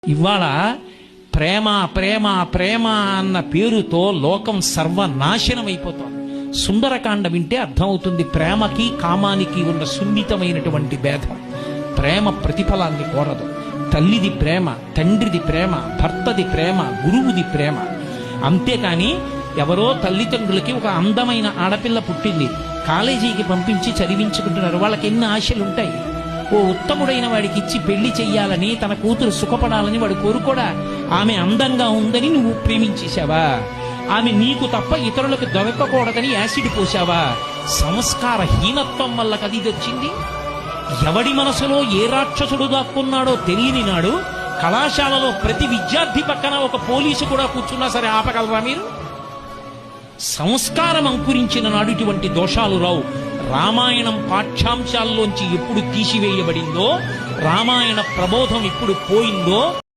ఇవాళ ప్రేమ ప్రేమ ప్రేమ అన్న పేరుతో లోకం సర్వనాశనం అయిపోతోంది. సుందరకాండ వింటే అర్థమవుతుంది ప్రేమకి కామానికి ఉన్న సున్నితమైనటువంటి భేదం. ప్రేమ ప్రతిఫలాన్ని కోరదు. తల్లిది ప్రేమ, తండ్రిది ప్రేమ, భర్తది ప్రేమ, గురువుది ప్రేమ. అంతేకాని ఎవరో తల్లిదండ్రులకి ఒక అందమైన ఆడపిల్ల పుట్టింది, కాలేజీకి పంపించి చదివించుకుంటున్నారు. వాళ్ళకి ఎన్ని ఆశలుంటాయి. ఓ ఉత్తముడైన వాడికి ఇచ్చి పెళ్లి చెయ్యాలని, తన కూతురు సుఖపడాలని వాడు కోరుకోడా? ఆమె అందంగా ఉందని నువ్వు ప్రేమించేశావా? ఆమె నీకు తప్ప ఇతరులకు దొరకకూడదని యాసిడ్ పోసావా? సంస్కార హీనత్వం వల్ల కది వచ్చింది. ఎవడి మనసులో ఏ రాక్షసుడు దాక్కున్నాడో తెలియని నాడు కళాశాలలో ప్రతి విద్యార్థి పక్కన ఒక పోలీసు కూడా కూర్చున్నా సరే ఆపగలరా మీరు? సంస్కారం అంకురించిన నాడు ఇటువంటి దోషాలు రావు. రామాయణం పాఠ్యాంశాల్లోంచి ఎప్పుడు తీసివేయబడిందో, రామాయణ ప్రబోధం ఎప్పుడు పోయిందో